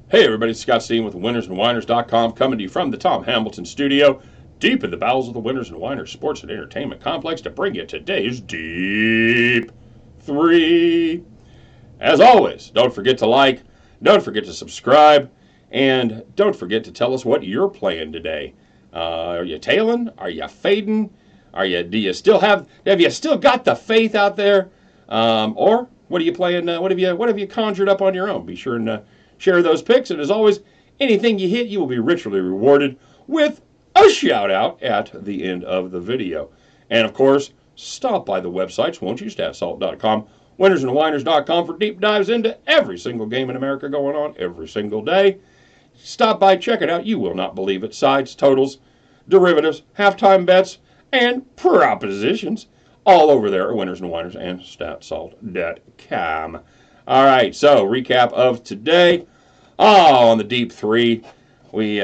Hey everybody, Scott Steen with winnersandwhiners.com coming to you from the Tom Hamilton studio, deep in the bowels of the Winners and Whiners Sports and Entertainment Complex to bring you today's Deep-3. As always, don't forget to like, don't forget to subscribe, and don't forget to tell us what you're playing today. Are you tailing? Are you fading? Do you still have you still got the faith out there? Or what are you playing? What have you conjured up on your own? Be sure and share those picks. And as always, anything you hit, you will be richly rewarded with a shout out at the end of the video. And of course, stop by the websites, won't you? StatSalt.com, winnersandwhiners.com for deep dives into every single game in America going on every single day. Stop by, check it out. You will not believe it. Sides, totals, derivatives, halftime bets, and propositions all over there at Winners and Whiners and StatSalt.com. All right, so recap of today. On the Deep-3, we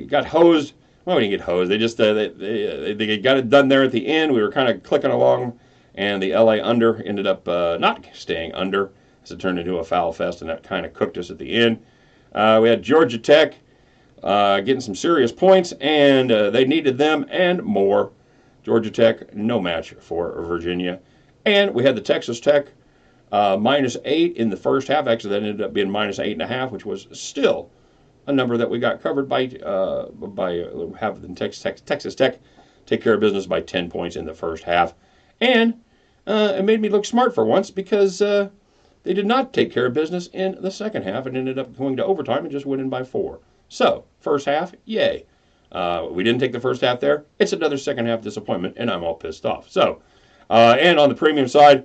got hosed. Well, we didn't get hosed. They just they got it done there at the end. We were kind of clicking along, and the LA under ended up not staying under, as it turned into a foul fest, and that kind of cooked us at the end. We had Georgia Tech getting some serious points, and they needed them and more. Georgia Tech, no match for Virginia. And we had the Texas Tech -8 in the first half. Actually, that ended up being -8.5, which was still a number that we got covered by having Texas Tech take care of business by 10 points in the first half. And it made me look smart for once because they did not take care of business in the second half and ended up going to overtime and just winning by 4. So, first half, yay. We didn't take the first half there. It's another second half disappointment, and I'm all pissed off. So, and on the premium side,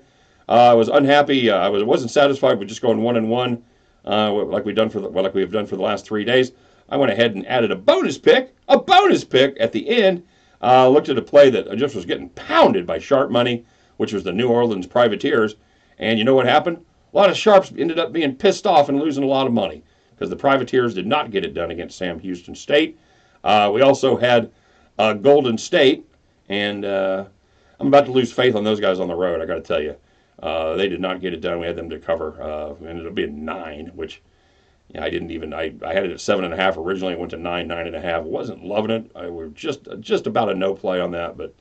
I was unhappy. I wasn't satisfied with just going 1-1, like we have done for the last 3 days. I went ahead and added a bonus pick at the end. Looked at a play that just was getting pounded by sharp money, which was the New Orleans Privateers. And you know what happened? A lot of sharps ended up being pissed off and losing a lot of money because the Privateers did not get it done against Sam Houston State. We also had Golden State, and I'm about to lose faith on those guys on the road, I got to tell you. They did not get it done. We had them to cover. It ended up being 9, which I didn't even. I had it at 7.5 originally. It went to 9, 9.5. Wasn't loving it. I were just about a no play on that, but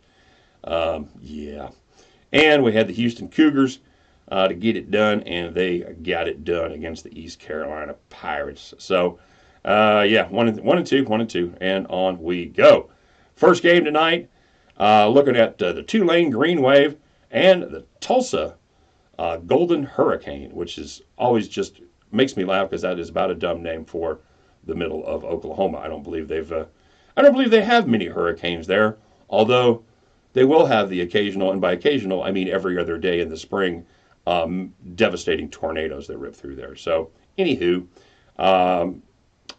yeah. And we had the Houston Cougars to get it done, and they got it done against the East Carolina Pirates. So yeah, 1-2, and on we go. First game tonight. Looking at the Tulane Green Wave and the Tulsa Golden Hurricane, which is always just makes me laugh because that is about a dumb name for the middle of Oklahoma. I don't believe they have many hurricanes there, although they will have the occasional, and by occasional I mean every other day in the spring, devastating tornadoes that rip through there. So, anywho, I'm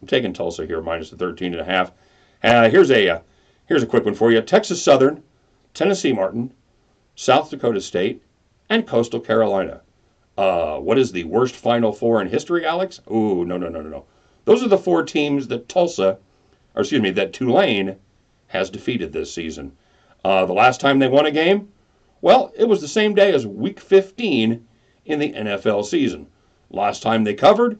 taking Tulsa here minus the 13.5. Here's a quick one for you: Texas Southern, Tennessee Martin, South Dakota State, and Coastal Carolina. What is the worst Final Four in history, Alex? Ooh, no. Those are the 4 teams that that Tulane has defeated this season. The last time they won a game, well, it was the same day as Week 15 in the NFL season. Last time they covered,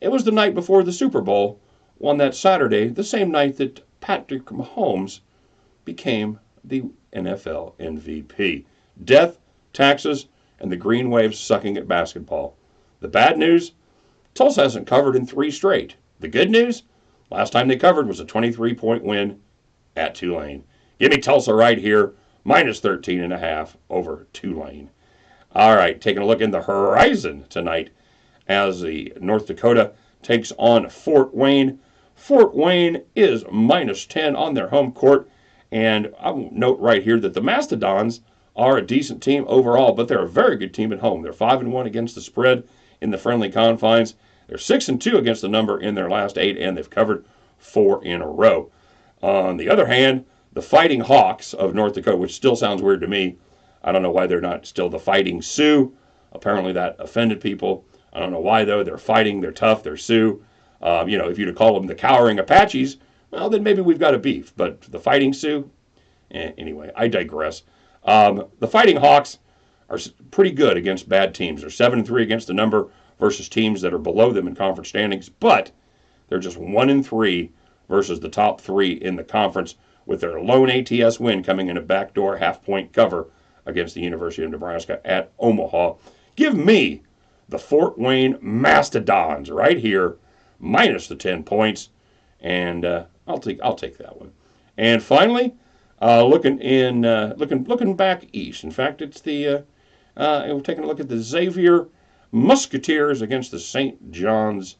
it was the night before the Super Bowl, won that Saturday, the same night that Patrick Mahomes became the NFL MVP. Death, taxes, and the Green Waves sucking at basketball. The bad news, Tulsa hasn't covered in 3 straight. The good news, last time they covered was a 23-point win at Tulane. Give me Tulsa right here, minus 13.5 over Tulane. All right, taking a look in the horizon tonight as the North Dakota takes on Fort Wayne. Fort Wayne is minus 10 on their home court. And I will note right here that the Mastodons are a decent team overall, but they're a very good team at home. They're 5-1 against the spread in the friendly confines. They're 6-2 against the number in their last 8, and they've covered 4 in a row. On the other hand, the Fighting Hawks of North Dakota, which still sounds weird to me. I don't know why they're not still the Fighting Sioux. Apparently that offended people. I don't know why, though. They're fighting. They're tough. They're Sioux. If you'd call them the Cowering Apaches, well, then maybe we've got a beef. But the Fighting Sioux? Anyway, I digress. The Fighting Hawks are pretty good against bad teams. They're 7-3 against the number, versus teams that are below them in conference standings, but they're just 1-3 versus the top 3 in the conference, with their lone ATS win coming in a backdoor half-point cover against the University of Nebraska at Omaha. Give me the Fort Wayne Mastodons right here, minus the 10 points, and I'll take that one. And finally, looking back east. In fact, it's we're taking a look at the Xavier Musketeers against the St. John's.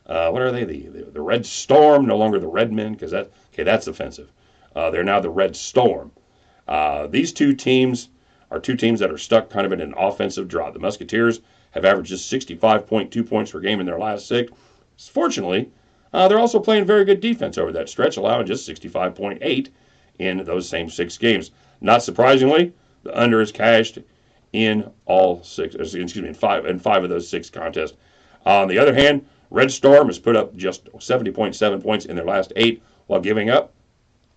What are they? The Red Storm, no longer the Redmen, because that's offensive. They're now the Red Storm. These two teams are two teams that are stuck kind of in an offensive drought. The Musketeers have averaged just 65.2 points per game in their last 6. Fortunately, they're also playing very good defense over that stretch, allowing just 65.8 in those same 6 games. Not surprisingly, the under is cashed in all 6. In 5 of those 6 contests. On the other hand, Red Storm has put up just 70.7 points in their last 8, while giving up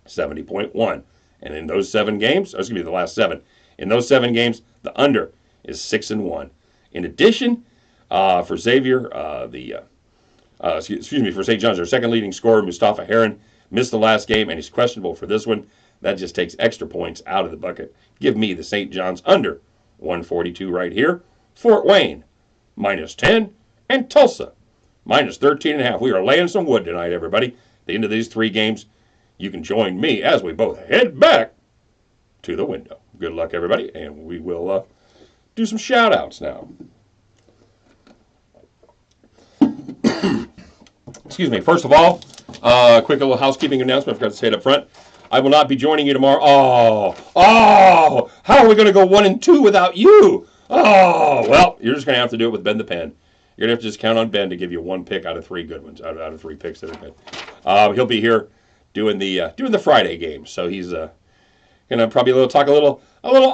70.1. And in those 7 games, the last 7. In those 7 games, the under is 6-1. In addition, for Xavier, for St. John's, their second leading scorer, Mustafa Heron, missed the last game, and he's questionable for this one. That just takes extra points out of the bucket. Give me the St. John's under 142 right here. Fort Wayne, minus 10, and Tulsa, minus 13.5. We are laying some wood tonight, everybody. At the end of these 3 games, you can join me as we both head back to the window. Good luck, everybody, and we will do some shout-outs now. Excuse me. First of all, quick little housekeeping announcement. I forgot to say it up front. I will not be joining you tomorrow. Oh! How are we going to go 1-2 without you? Oh! Well, you're just going to have to do it with Ben the Pen. You're going to have to just count on Ben to give you 1 pick out of 3 good ones, out of 3 picks that are good. He'll be here doing the Friday game, so he's gonna probably talk a little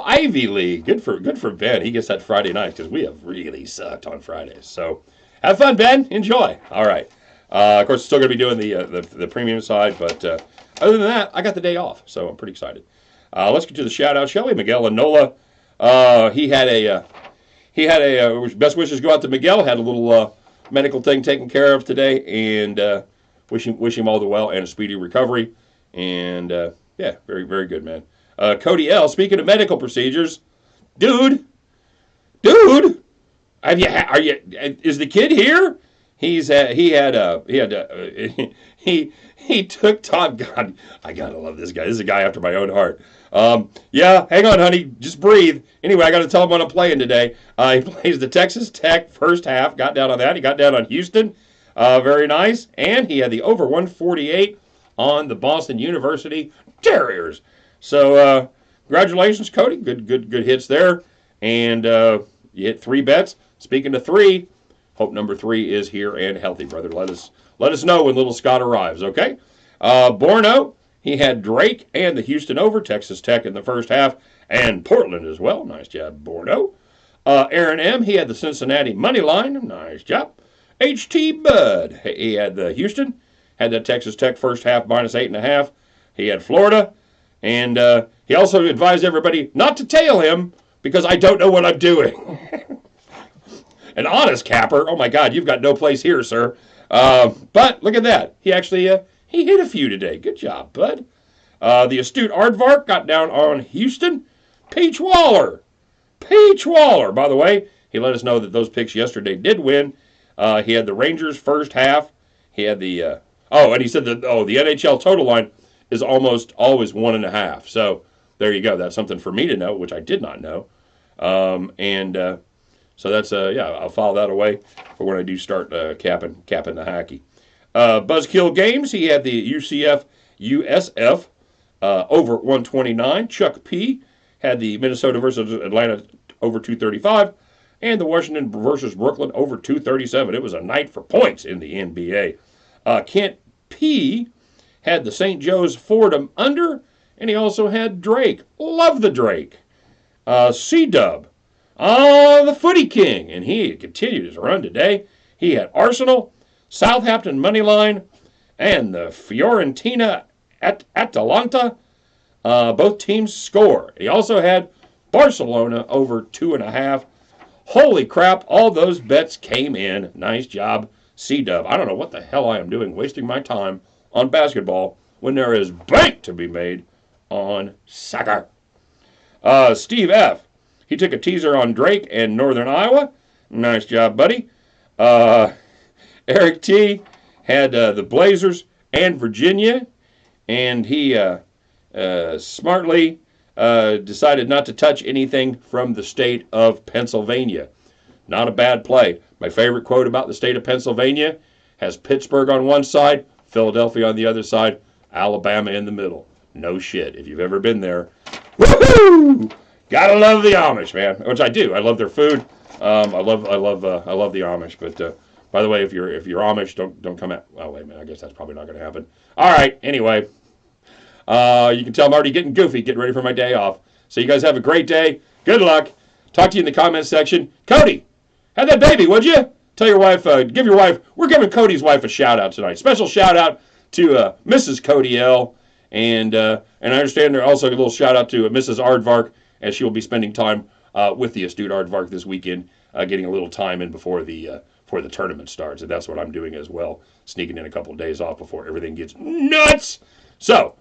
Ivy League. Good for Ben. He gets that Friday night because we have really sucked on Fridays. So have fun, Ben. Enjoy. All right. Of course, still gonna be doing the premium side, but other than that, I got the day off, so I'm pretty excited. Let's get to the shout out, shall we? Miguel and Nola. He had a best wishes go out to Miguel. Had a little medical thing taken care of today, and wish him all the well and a speedy recovery. And yeah, very, very good, man. Cody L. Speaking of medical procedures, dude, is the kid here? He took Tom. God, I gotta love this guy. This is a guy after my own heart. Yeah, hang on, honey. Just breathe. Anyway, I got to tell him what I'm playing today. He plays the Texas Tech first half. Got down on that. He got down on Houston. Very nice. And he had the over 148 on the Boston University Terriers. So, congratulations, Cody. Good hits there. And you hit 3 bets. Speaking of 3, hope number 3 is here and healthy, brother. Let us know when little Scott arrives, okay? Borno, he had Drake and the Houston over, Texas Tech in the first half, and Portland as well. Nice job, Borno. Aaron M., he had the Cincinnati money line. Nice job. H.T. Bud, he had the Houston, had the Texas Tech first half minus 8.5. He had Florida, and he also advised everybody not to tail him because I don't know what I'm doing. An honest capper. Oh, my God, you've got no place here, sir. But look at that. He actually he hit a few today. Good job, bud. The astute Aardvark got down on Houston. Peach Waller. By the way, he let us know that those picks yesterday did win. He had the Rangers first half. He had the and he said that the NHL total line is almost always 1.5. So there you go. That's something for me to know, which I did not know. So that's I'll file that away for when I do start capping the hockey. Buzzkill games. He had the USF over 129. Chuck P had the Minnesota versus Atlanta over 235, and the Washington versus Brooklyn over 237. It was a night for points in the NBA. Kent P had the St. Joe's Fordham under, and he also had Drake. Love the Drake. C-Dub. The Footy King, and he continued his run today. He had Arsenal, Southampton moneyline, and the Fiorentina at Atalanta. Both teams score. He also had Barcelona over 2.5. Holy crap, all those bets came in. Nice job, C-Dub. I don't know what the hell I am doing wasting my time on basketball when there is bank to be made on soccer. Steve F. He took a teaser on Drake and Northern Iowa. Nice job, buddy. Eric T. had the Blazers and Virginia, and he smartly decided not to touch anything from the state of Pennsylvania. Not a bad play. My favorite quote about the state of Pennsylvania has Pittsburgh on one side, Philadelphia on the other side, Alabama in the middle. No shit. If you've ever been there, woohoo! Gotta love the Amish, man. Which I do. I love their food. I love the Amish. But by the way, if you're Amish, don't come out. Well, wait a minute. I guess that's probably not going to happen. All right. Anyway, you can tell I'm already getting goofy, getting ready for my day off. So you guys have a great day. Good luck. Talk to you in the comments section. Cody, have that baby, would you? Tell your wife. Give your wife. We're giving Cody's wife a shout out tonight. Special shout out to Mrs. Cody L. And I understand there also a little shout out to Mrs. Aardvark, as she will be spending time with the astute Aardvark this weekend, getting a little time in before the tournament starts. And that's what I'm doing as well, sneaking in a couple of days off before everything gets nuts. So,